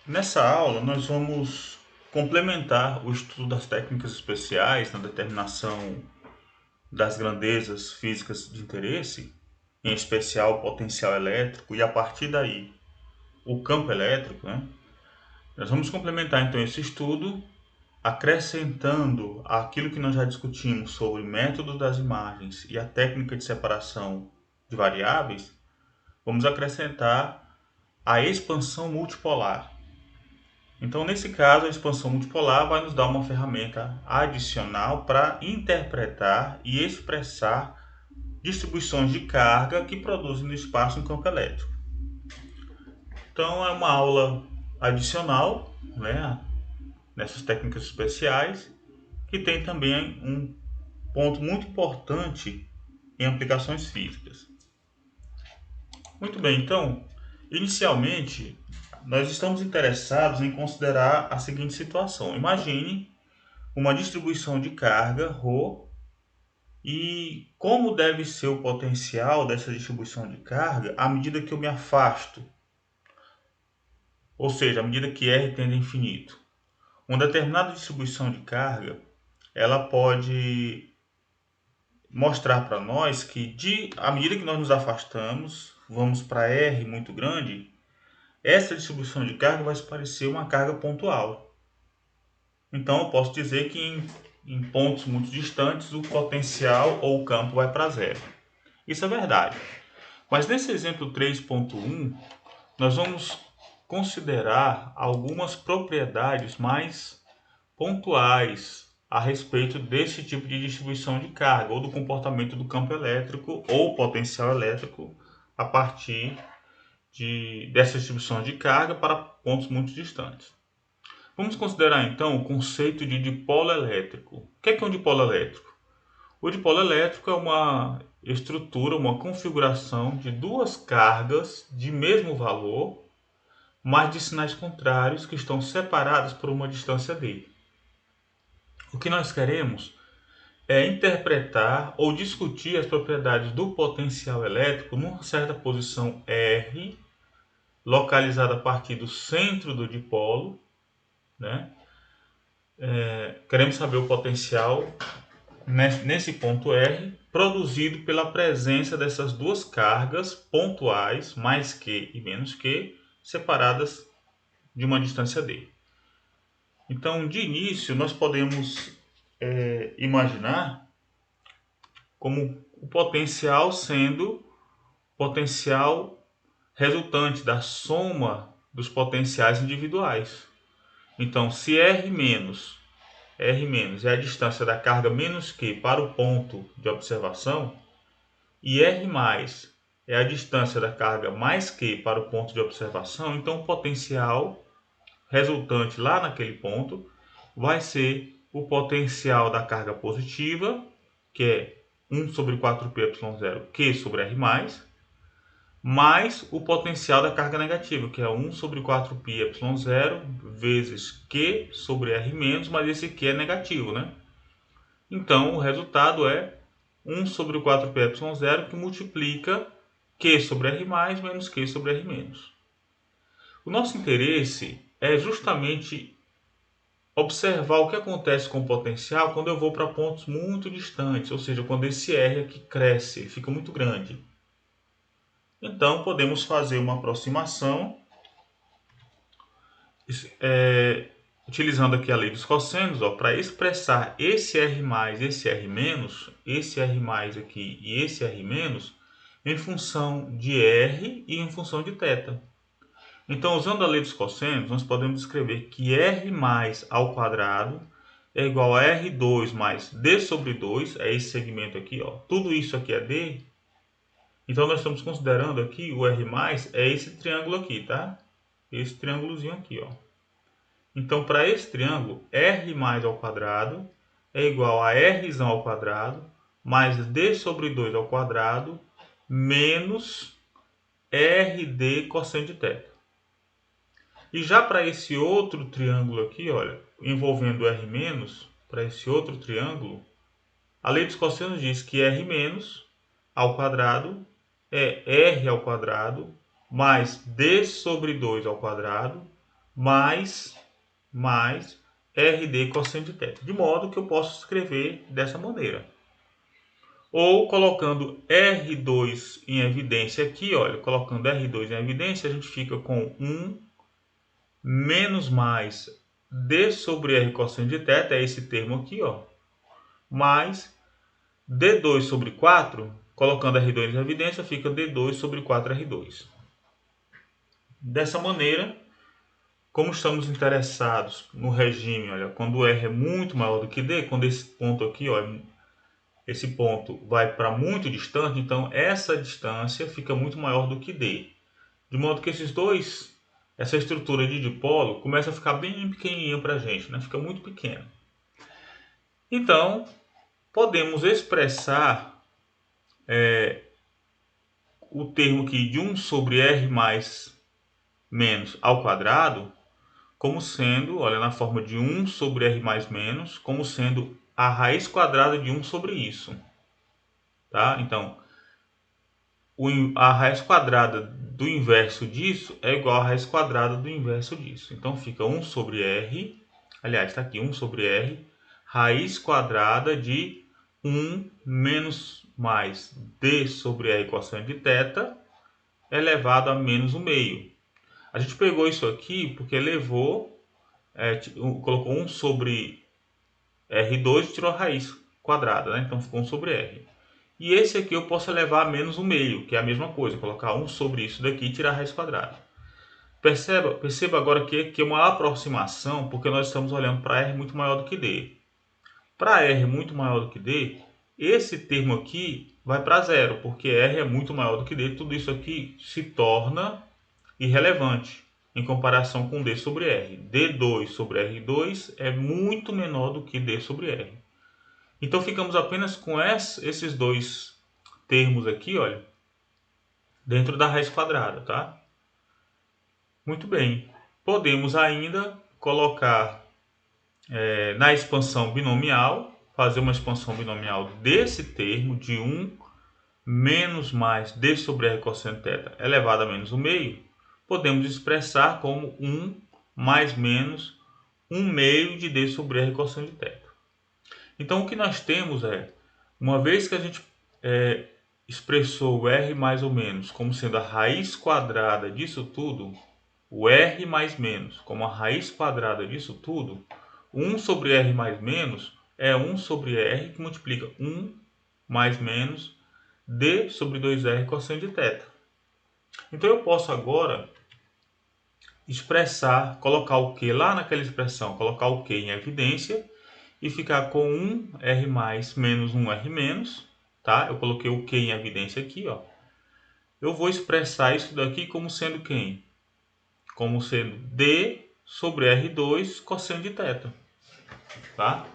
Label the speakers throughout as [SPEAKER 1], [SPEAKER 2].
[SPEAKER 1] Nessa aula, nós vamos complementar o estudo das técnicas especiais na determinação das grandezas físicas de interesse, em especial o potencial elétrico, e a partir daí o campo elétrico, né? Nós vamos complementar então esse estudo acrescentando aquilo que nós já discutimos sobre o método das imagens e a técnica de separação de variáveis. Vamos acrescentar a expansão multipolar. Então, nesse caso, a expansão multipolar vai nos dar uma ferramenta adicional para interpretar e expressar distribuições de carga que produzem no espaço um campo elétrico. Então, é uma aula adicional, né, nessas técnicas especiais, que tem também um ponto muito importante em aplicações físicas. Muito bem, então, inicialmente, nós estamos interessados em considerar a seguinte situação. Imagine uma distribuição de carga ρ e como deve ser o potencial dessa distribuição de carga à medida que eu me afasto, ou seja, à medida que R tende a infinito. Uma determinada distribuição de carga, ela pode mostrar para nós que à medida que nós nos afastamos, vamos para R muito grande, essa distribuição de carga vai se parecer uma carga pontual. Então eu posso dizer que em pontos muito distantes o potencial ou o campo vai para zero. Isso é verdade. Mas nesse exemplo 3.1, nós vamos considerar algumas propriedades mais pontuais a respeito desse tipo de distribuição de carga ou do comportamento do campo elétrico ou potencial elétrico a partir dessa distribuição de carga para pontos muito distantes. Vamos considerar então o conceito de dipolo elétrico. O que é um dipolo elétrico? O dipolo elétrico é uma estrutura, uma configuração de duas cargas de mesmo valor, mas de sinais contrários que estão separadas por uma distância d. O que nós queremos é interpretar ou discutir as propriedades do potencial elétrico numa certa posição R, localizada a partir do centro do dipolo, né? Queremos saber o potencial nesse ponto R, produzido pela presença dessas duas cargas pontuais, mais Q e menos Q, separadas de uma distância d. Então, de início, nós podemos imaginar como o potencial sendo potencial resultante da soma dos potenciais individuais. Então, se R menos é a distância da carga menos Q para o ponto de observação e R mais é a distância da carga mais Q para o ponto de observação, então o potencial resultante lá naquele ponto vai ser o potencial da carga positiva, que é 1 sobre 4πε0 Q sobre R+, mais o potencial da carga negativa, que é 1 sobre 4πε0 vezes Q sobre R-, mas esse Q é negativo, né? Então, o resultado é 1 sobre 4πε0 que multiplica Q sobre R+, menos Q sobre R-. O nosso interesse é justamente observar o que acontece com o potencial quando eu vou para pontos muito distantes, ou seja, quando esse R aqui cresce, fica muito grande. Então, podemos fazer uma aproximação utilizando aqui a lei dos cossenos, para expressar esse R+, esse R-, esse R+ aqui e esse R- em função de R e em função de θ. Então, usando a lei dos cossenos, nós podemos escrever que R ao quadrado é igual a R2 mais D sobre 2, é esse segmento aqui, ó. Tudo isso aqui é D. Então, nós estamos considerando aqui o R+, é esse triângulo aqui, tá? Esse triângulozinho aqui, ó. Então, para esse triângulo, R ao quadrado é igual a R ao quadrado mais D sobre 2 ao quadrado menos RD cosseno de θ. E já para esse outro triângulo aqui, olha, envolvendo R-, para esse outro triângulo, a lei dos cossenos diz que R- ao quadrado é R ao quadrado mais D sobre 2 ao quadrado mais RD cosseno de θ. De modo que eu posso escrever dessa maneira. Ou colocando R2 em evidência aqui, olha, colocando R2 em evidência, a gente fica com 1 menos mais D sobre R cosseno de θ, é esse termo aqui, ó, mais D2 sobre 4, colocando R2 em evidência, fica D2 sobre 4R2. Dessa maneira, como estamos interessados no regime, olha, quando R é muito maior do que D, quando esse ponto aqui, ó, esse ponto vai para muito distante, então essa distância fica muito maior do que D. De modo que essa estrutura de dipolo começa a ficar bem pequenininha para a gente, né? Fica muito pequena. Então, podemos expressar o termo aqui de 1 sobre R mais menos ao quadrado como sendo, olha, na forma de 1 sobre R mais menos, como sendo a raiz quadrada de 1 sobre isso. Tá? Então, a raiz quadrada do inverso disso é igual à raiz quadrada do inverso disso. Então, fica 1 sobre R, aliás, está aqui 1 sobre R, raiz quadrada de 1 menos mais D sobre R cosseno de θ elevado a menos 1 meio. A gente pegou isso aqui porque colocou 1 sobre R2 e tirou a raiz quadrada, né? Então ficou 1 sobre R. E esse aqui eu posso elevar a menos 1 meio, que é a mesma coisa, colocar 1 sobre isso daqui e tirar a raiz quadrada. Perceba agora que é uma aproximação, porque nós estamos olhando para R muito maior do que D. Para R muito maior do que D, esse termo aqui vai para zero, porque R é muito maior do que D, tudo isso aqui se torna irrelevante em comparação com D sobre R. D2 sobre R2 é muito menor do que D sobre R. Então ficamos apenas com esses dois termos aqui, olha, dentro da raiz quadrada, tá? Muito bem. Podemos ainda colocar na expansão binomial, fazer uma expansão binomial desse termo de 1 menos mais D sobre R cosseno θ elevado a menos 1 meio, podemos expressar como 1 mais menos 1 meio de D sobre R cosseno de θ. Então, o que nós temos é, uma vez que a gente expressou o R mais ou menos como sendo a raiz quadrada disso tudo, o R mais menos como a raiz quadrada disso tudo, 1 sobre R mais menos é 1 sobre R que multiplica 1 mais menos D sobre 2R cosseno de θ. Então eu posso agora expressar, colocar o Q lá naquela expressão, colocar o Q em evidência e ficar com 1R mais menos 1R menos, tá? Eu coloquei o Q em evidência aqui, ó. Eu vou expressar isso daqui como sendo quem? Como sendo D sobre R2 cosseno de θ, tá?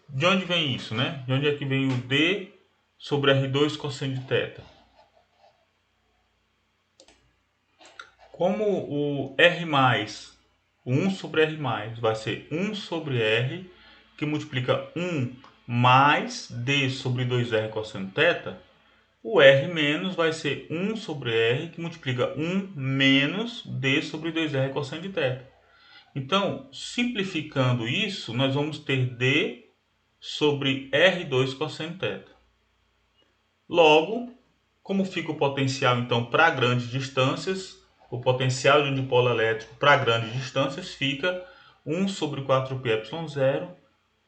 [SPEAKER 1] De onde vem isso, né? De onde é que vem o D sobre R2 cosseno de θ? Como o R mais, o 1 sobre R mais, vai ser 1 sobre R, que multiplica 1 mais D sobre 2R cosseno θ, o R menos vai ser 1 sobre R, que multiplica 1 menos D sobre 2R cosseno de θ. Então, simplificando isso, nós vamos ter D sobre R2 cosseno θ. Logo, como fica o potencial, então, para grandes distâncias, o potencial de um dipolo elétrico para grandes distâncias fica 1 sobre 4πε0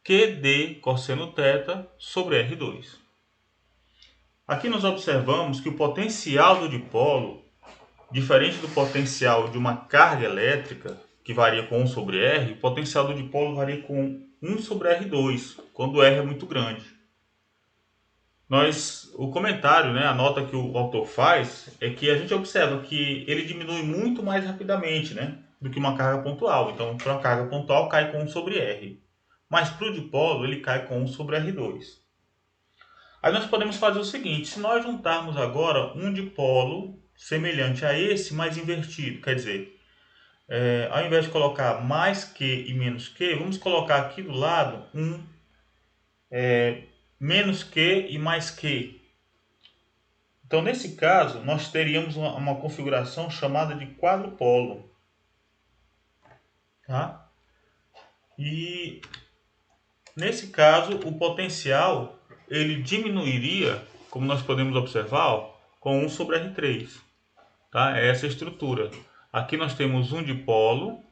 [SPEAKER 1] QD cosseno θ sobre R2. Aqui nós observamos que o potencial do dipolo, diferente do potencial de uma carga elétrica, que varia com 1 sobre R, o potencial do dipolo varia com 1 sobre R2, quando R é muito grande. O comentário, né, a nota que o autor faz é que a gente observa que ele diminui muito mais rapidamente, né, do que uma carga pontual. Então, para uma carga pontual cai com 1 sobre R, mas para o dipolo ele cai com 1 sobre R2. Aí nós podemos fazer o seguinte: se nós juntarmos agora um dipolo semelhante a esse, mas invertido, quer dizer, ao invés de colocar mais Q e menos Q, vamos colocar aqui do lado menos Q e mais Q. Então, nesse caso, nós teríamos uma configuração chamada de quadrupolo. tá? E nesse caso, o potencial ele diminuiria, como nós podemos observar, ó, com 1 sobre R3, tá? É essa estrutura. Aqui nós temos um dipolo,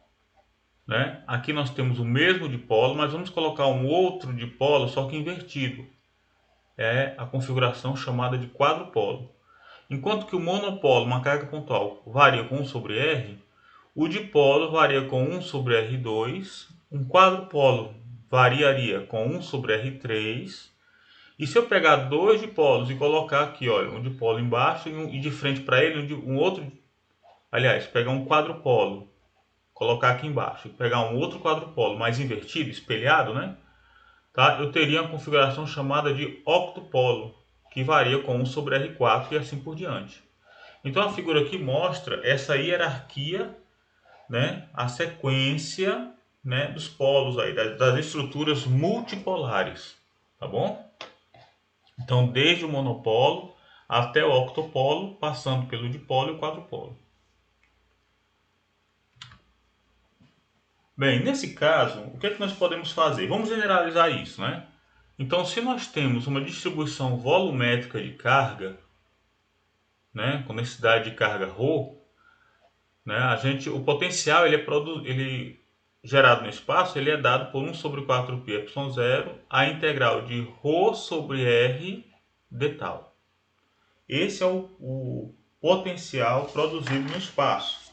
[SPEAKER 1] né? Aqui nós temos o mesmo dipolo, mas vamos colocar um outro dipolo, só que invertido. É a configuração chamada de quadrupolo. Enquanto que o monopolo, uma carga pontual, varia com 1 sobre R, o dipolo varia com 1 sobre R2, um quadrupolo variaria com 1 sobre R3, e se eu pegar dois dipolos e colocar aqui, olha, um dipolo embaixo e de frente para ele um outro, aliás, pegar um quadrupolo, colocar aqui embaixo, e pegar um outro quadrupolo mais invertido, espelhado, né? Tá? Eu teria uma configuração chamada de octupolo, que varia com 1 sobre R4 e assim por diante. Então a figura aqui mostra essa hierarquia, né, a sequência, né, dos polos aí, das estruturas multipolares, tá bom? Então desde o monopolo até o octopolo, passando pelo dipolo e o quadrupolo. Bem, nesse caso, o que é que nós podemos fazer? Vamos generalizar isso, né? Então, se nós temos uma distribuição volumétrica de carga, né, com necessidade de carga ρ, né, o potencial ele gerado no espaço, ele é dado por 1 sobre 4πε0, a integral de ρ sobre r de tal. Esse é o potencial produzido no espaço.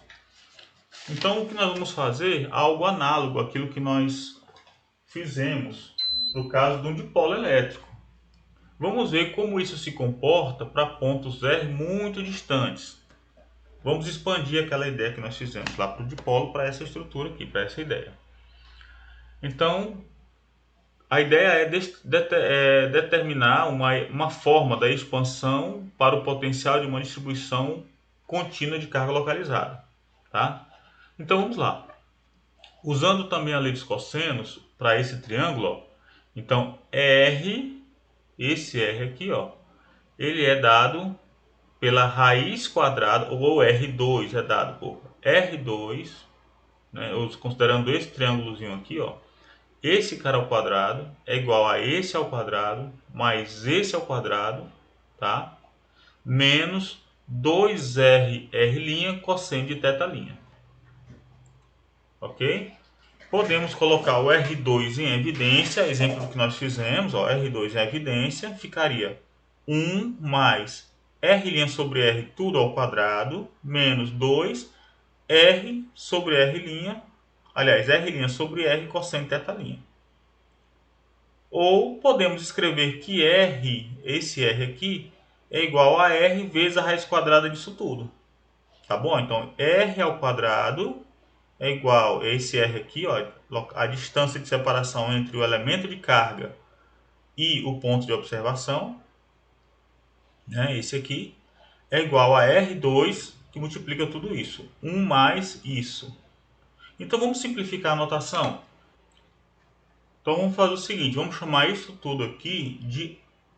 [SPEAKER 1] Então, o que nós vamos fazer? Algo análogo àquilo que nós fizemos no caso de um dipolo elétrico. Vamos ver como isso se comporta para pontos R muito distantes. Vamos expandir aquela ideia que nós fizemos lá para o dipolo, para essa estrutura aqui, para essa ideia. Então, a ideia é determinar uma forma da expansão para o potencial de uma distribuição contínua de carga localizada. Tá? Então, vamos lá. Usando também a lei dos cossenos para esse triângulo, ó, então R, esse R aqui, ó, ele é dado pela raiz quadrada, ou R2 é dado por R2, né, considerando esse triângulozinho aqui, ó, esse cara ao quadrado é igual a esse ao quadrado, mais esse ao quadrado, tá? Menos 2R, R' cosseno de θ'. Ok? Podemos colocar o R2 em evidência, exemplo que nós fizemos, ó, R2 em evidência, ficaria 1 mais R' sobre R tudo ao quadrado, menos 2 R sobre R', aliás, R' sobre R cosseno de θ'. Ou podemos escrever que R, esse R aqui, é igual a R vezes a raiz quadrada disso tudo. Tá bom? Então, R ao quadrado é igual a esse R aqui, ó, a distância de separação entre o elemento de carga e o ponto de observação, né, esse aqui, é igual a R2, que multiplica tudo isso. 1 mais isso. Então, vamos simplificar a notação. Então, vamos fazer o seguinte, vamos chamar isso tudo aqui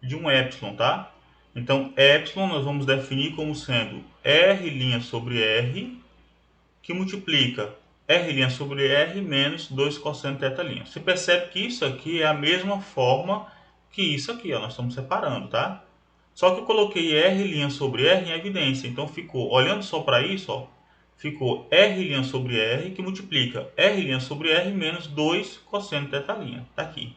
[SPEAKER 1] de um epsilon, tá? Então, epsilon nós vamos definir como sendo R' sobre R, que multiplica R' sobre R menos 2 cosseno θ'. Você percebe que isso aqui é a mesma forma que isso aqui, ó, nós estamos separando, tá? Só que eu coloquei R' sobre R em evidência, então ficou, olhando só para isso, ó, ficou R' sobre R, que multiplica R' sobre R menos 2 cosseno θ'. Tá aqui.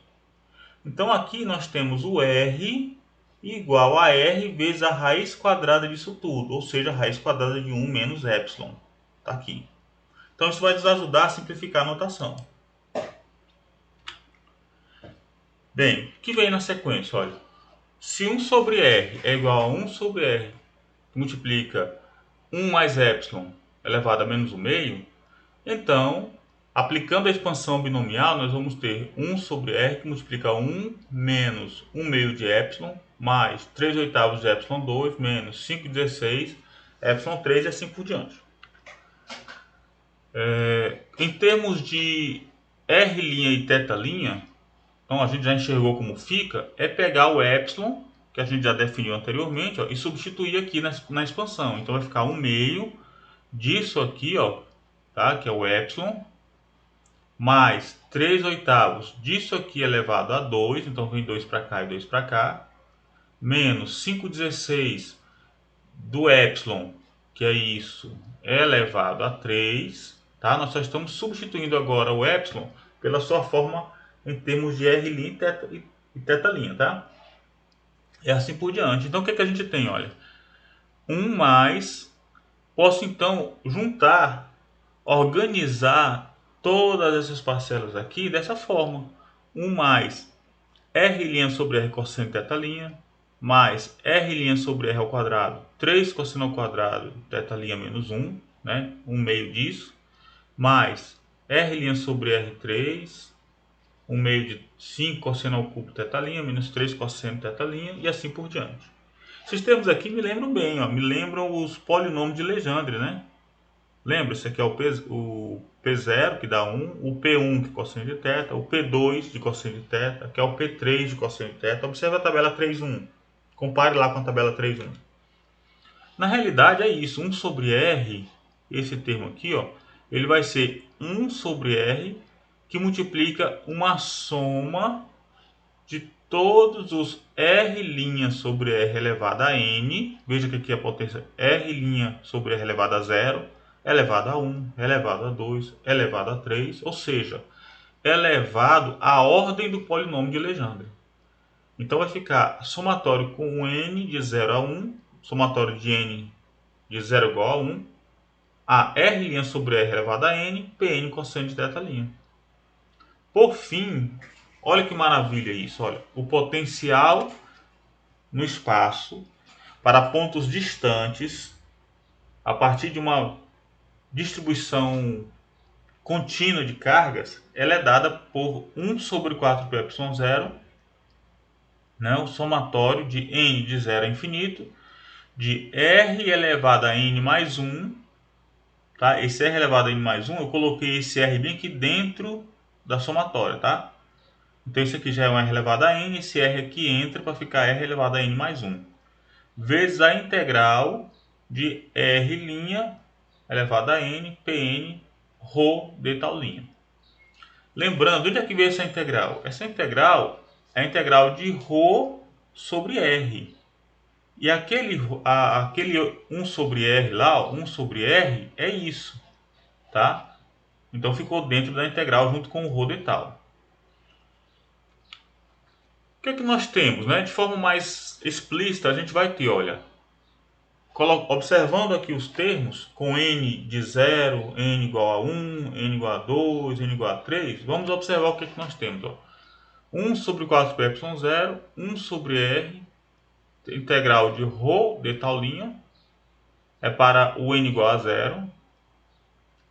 [SPEAKER 1] Então aqui nós temos o R igual a R vezes a raiz quadrada disso tudo, ou seja, a raiz quadrada de 1 menos epsilon. Tá aqui. Então isso vai nos ajudar a simplificar a notação. Bem, o que vem na sequência? Olha, se 1 sobre R é igual a 1 sobre R, que multiplica 1 mais epsilon elevado a menos 1 meio, então, aplicando a expansão binomial, nós vamos ter 1 sobre R, que multiplica 1 menos 1 meio de epsilon, mais 3 oitavos de epsilon 2, menos 5/16, epsilon 3 e assim por diante. Em termos de R' e θ', então a gente já enxergou como fica, é pegar o epsilon, que a gente já definiu anteriormente, ó, e substituir aqui na expansão. Então vai ficar 1 meio disso aqui, ó, tá? Que é o epsilon, mais 3 oitavos disso aqui elevado a 2, então vem 2 para cá e 2 para cá, menos 5/16 do epsilon, que é isso, elevado a 3, tá? Nós só estamos substituindo agora o epsilon pela sua forma em termos de R' e θ', tá? E assim por diante. Então o que, que a gente tem? Olha, 1 mais, posso então juntar, organizar todas essas parcelas aqui dessa forma. 1 mais R' sobre R cosseno θ', mais R' sobre R ao quadrado, 3 cosseno ao quadrado, θ' menos 1, né? 1 meio disso, mais R' sobre R3, 1 meio de 5 cosseno ao cubo θ', menos 3 cosseno θ', e assim por diante. Esses termos aqui me lembram bem, ó, me lembram os polinômios de Legendre, né? Lembra, esse aqui é o P0, que dá 1, o P1 que é cosseno de θ, o P2 de cosseno de θ, que é o P3 de cosseno de θ. Observe a tabela 3,1. Compare lá com a tabela 3,1. Na realidade é isso, 1 sobre R, esse termo aqui, ó, ele vai ser 1 sobre R, que multiplica uma soma de todos os R' sobre R elevado a N. Veja que aqui a potência R' sobre R elevado a 0, elevado a 1, elevado a 2, elevado a 3, ou seja, elevado à ordem do polinômio de Legendre. Então vai ficar somatório com N de 0 a 1, somatório de N de 0 igual a 1, a R' sobre R elevado a N, Pn cosseno de θ'. Por fim, olha que maravilha isso, olha, o potencial no espaço para pontos distantes a partir de uma distribuição contínua de cargas, ela é dada por 1 sobre 4πε0, né, o somatório de n de 0 a infinito, de r elevado a n mais 1, tá? Esse r elevado a n mais 1, eu coloquei esse r bem aqui dentro da somatória, tá? Então isso aqui já é um r elevado a n, esse r aqui entra para ficar r elevado a n mais 1, vezes a integral de r' elevado a n, Pn, ρ de tal linha. Lembrando, onde é que veio essa integral? Essa integral é a integral de ρ sobre r. E aquele 1 sobre r lá, 1 sobre r, é isso, tá? Então ficou dentro da integral junto com o ρ de tal. O que é que nós temos, né? De forma mais explícita, a gente vai ter, olha, observando aqui os termos, com n de 0, n igual a 1, n igual a 2, n igual a 3, vamos observar o que é que nós temos, ó. 1 sobre 4πε0, 1 sobre r, integral de ρ de tal linha, é para o n igual a 0,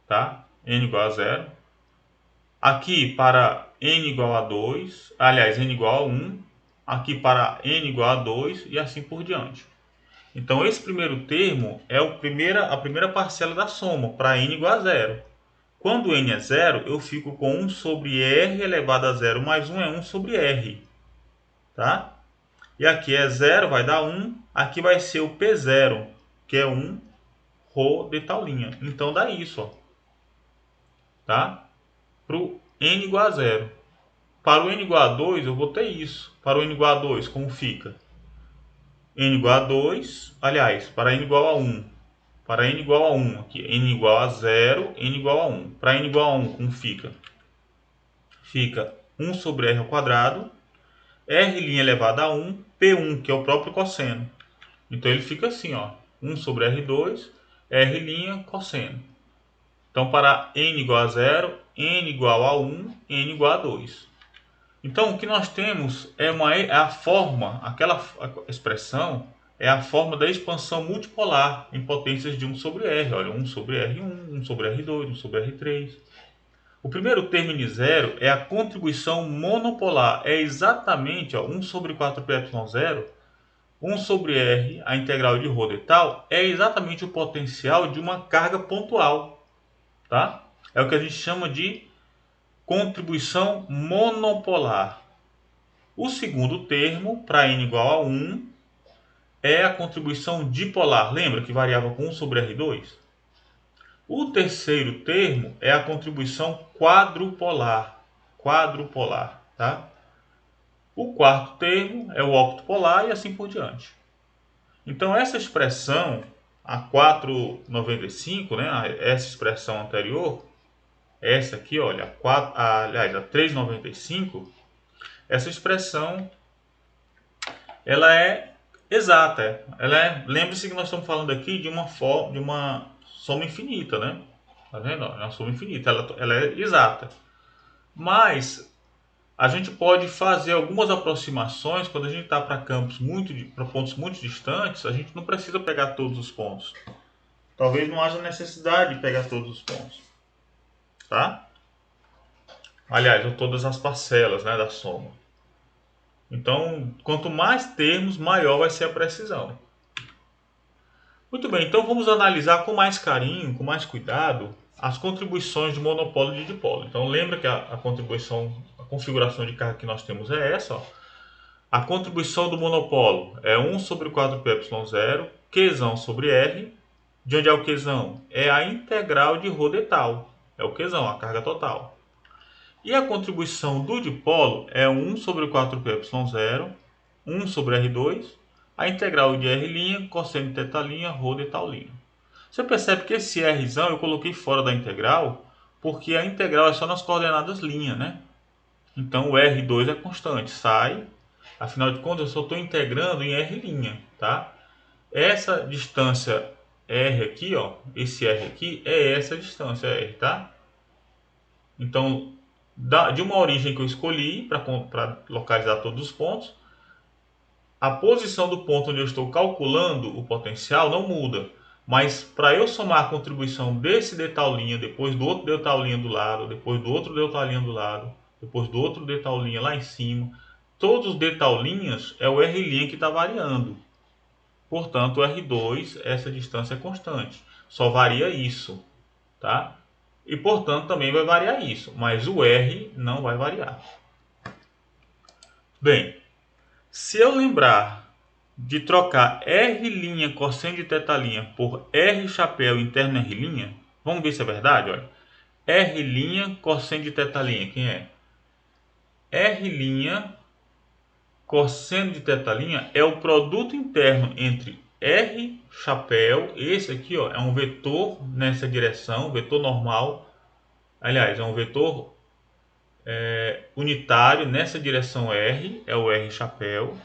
[SPEAKER 1] tá? N igual a 0. Aqui para n igual a 2, aliás, n igual a 1, aqui para n igual a 2 e assim por diante. Então esse primeiro termo é a primeira parcela da soma, para n igual a 0. Quando n é 0, eu fico com 1 sobre r elevado a 0 mais 1 é 1 sobre r, tá? E aqui é 0, vai dar 1. Aqui vai ser o P0, que é 1 ρ de tal linha. Então dá isso, ó, tá? Para o n igual a 0. Para o n igual a 2, eu vou ter isso. Para o n igual a 2, como fica? N igual a 2, aliás, para n igual a 1. Para n igual a 1, aqui, n igual a 0, n igual a 1. Para n igual a 1, como fica? Fica 1 sobre r ao quadrado, r' elevado a 1, P1, que é o próprio cosseno. Então ele fica assim, ó, 1 sobre R2, R' cosseno. Então para n igual a 0, n igual a 1, n igual a 2. Então o que nós temos é a forma, aquela expressão é a forma da expansão multipolar em potências de 1 sobre R. Olha, 1 sobre R1, 1 sobre R2, 1 sobre R3. O primeiro termo N zero é a contribuição monopolar. É exatamente, ó, 1 sobre 4πε0, 1 sobre R, a integral de ρ de tal, é exatamente o potencial de uma carga pontual, tá? É o que a gente chama de contribuição monopolar. O segundo termo, para n igual a 1, é a contribuição dipolar. Lembra que variava com 1 sobre R2? O terceiro termo é a contribuição quadrupolar. Quadrupolar, tá? O quarto termo é o octopolar e assim por diante. Então essa expressão, a 4,95, né, essa expressão anterior, essa aqui, olha, a 3,95, essa expressão ela é exata. Lembre-se que nós estamos falando aqui de uma soma infinita, né? Tá vendo? É uma soma infinita, ela é exata. Mas a gente pode fazer algumas aproximações quando a gente está para pontos muito distantes. A gente não precisa pegar todos os pontos. Talvez não haja necessidade de pegar todos os pontos, tá? Aliás, ou todas as parcelas, né, da soma. Então, quanto mais termos, maior vai ser a precisão. Muito bem, então vamos analisar com mais carinho, com mais cuidado, as contribuições de monopólio e de dipolo. Então lembra que a configuração de carga que nós temos é essa, ó. A contribuição do monopólio é 1 sobre 4πε0, Qzão sobre R. De onde é o Qzão? É a integral de ρ detal. É o Qzão, a carga total. E a contribuição do dipolo é 1 sobre 4πε0, 1 sobre R2, a integral de R', cosseno de θ', ρ de tal'. Você percebe que esse Rzão eu coloquei fora da integral, porque a integral é só nas coordenadas linha, né? Então o R2 é constante, sai. Afinal de contas, eu só estou integrando em R', tá? Essa distância R aqui, ó, esse R aqui, é essa distância R, tá? Então, de uma origem que eu escolhi para localizar todos os pontos, a posição do ponto onde eu estou calculando o potencial não muda. Mas para eu somar a contribuição desse dτ', depois do outro dτ' do lado, depois do outro dτ' do lado, depois do outro dτ' lá em cima, todos os dτ' é o R' que está variando. Portanto, o R2, essa distância é constante. Só varia isso, tá? E, portanto, também vai variar isso. Mas o R não vai variar. Bem, se eu lembrar de trocar R' cosseno de θ' por R chapéu interno R', vamos ver se é verdade, olha. R' cosseno de θ', quem é? R' cosseno de θ' é o produto interno entre R chapéu, esse aqui, ó, é um vetor nessa direção, vetor normal. Aliás, é um vetor unitário nessa direção R, é o R chapéu,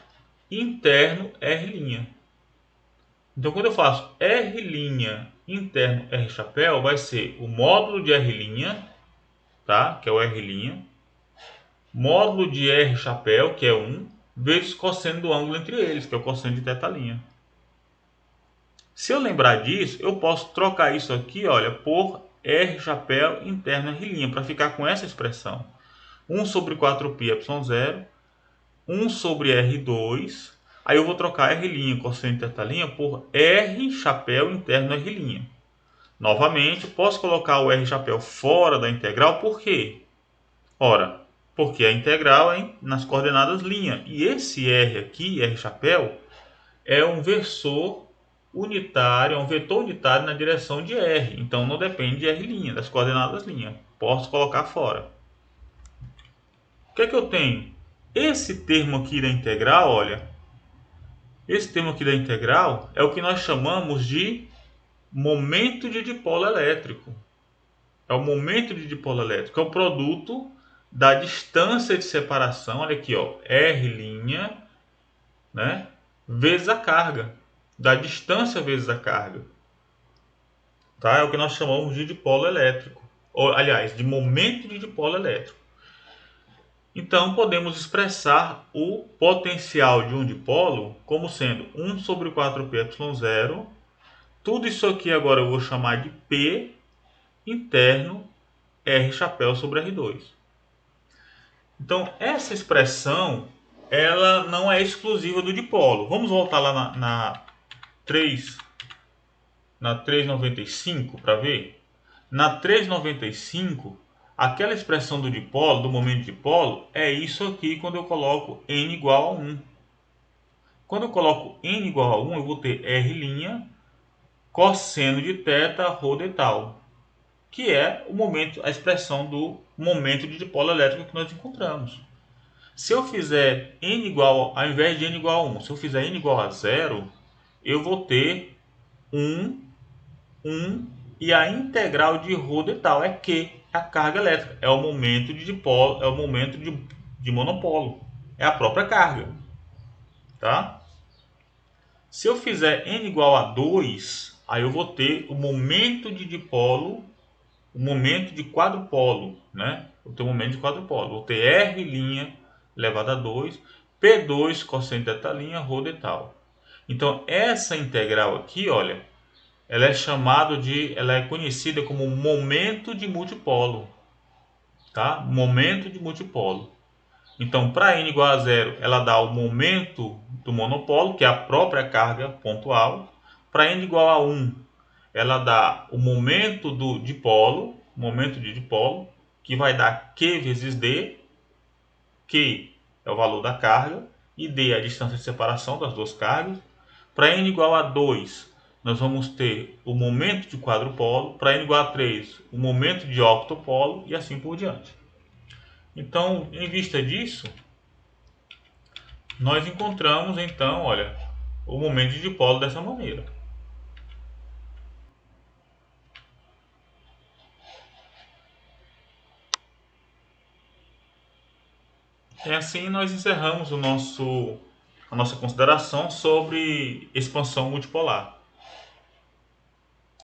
[SPEAKER 1] interno R'. Então, quando eu faço R' interno R chapéu, vai ser o módulo de R', tá? Que é o R', módulo de R chapéu, que é 1, vezes cosseno do ângulo entre eles, que é o cosseno de θ'. Se eu lembrar disso, eu posso trocar isso aqui, olha, por R chapéu interno R', para ficar com essa expressão. 1 sobre 4πε0, 1 sobre R2, aí eu vou trocar R' cosseno de θ' por R chapéu interno R'. Novamente, posso colocar o R chapéu fora da integral, por quê? Ora, porque a integral é nas coordenadas linha. E esse R aqui, R chapéu, é um vetor unitário, na direção de R. Então não depende de R', das coordenadas linha. Posso colocar fora. O que é que eu tenho? Esse termo aqui da integral, olha. Esse termo aqui da integral é o que nós chamamos de momento de dipolo elétrico. É o momento de dipolo elétrico. É o produto da distância de separação. Olha aqui, ó. R', né? Vezes a carga. Da distância vezes a carga. Tá? É o que nós chamamos de dipolo elétrico. Ou, aliás, de momento de dipolo elétrico. Então, podemos expressar o potencial de um dipolo como sendo 1 sobre 4πε0. Tudo isso aqui agora eu vou chamar de P interno R chapéu sobre R2. Então, essa expressão ela não é exclusiva do dipolo. Vamos voltar lá na 395 para ver. Na 395, aquela expressão do dipolo, do momento de dipolo, é isso aqui quando eu coloco n igual a 1. Quando eu coloco n igual a 1, eu vou ter R' cosseno de θ, ρ de tal. que é o momento, a expressão do momento de dipolo elétrico que nós encontramos. Se eu fizer n igual, ao invés de n igual a 1, se eu fizer n igual a 0, eu vou ter 1, 1 e a integral de ρ de tal é Q, a carga elétrica, é o momento de dipolo, é o momento de monopolo, é a própria carga, tá? Se eu fizer n igual a 2, aí eu vou ter o momento de dipolo, o momento de quadrupolo, né? Vou ter o momento de quadrupolo, vou ter R' elevado a 2, P2 cosseno de θ', ρ de tal. Então essa integral aqui, olha, ela é conhecida como momento de multipolo, tá? Momento de multipolo. Então, para n igual a 0, ela dá o momento do monopolo, que é a própria carga pontual. Para n igual a 1, ela dá o momento do dipolo, que vai dar Q vezes D. Q é o valor da carga e D é a distância de separação das duas cargas. Para n igual a 2, nós vamos ter o momento de quadrupolo. Para n igual a 3, o momento de octopolo e assim por diante. Então, em vista disso, nós encontramos então, olha, o momento de dipolo dessa maneira. E assim nós encerramos a nossa consideração sobre expansão multipolar.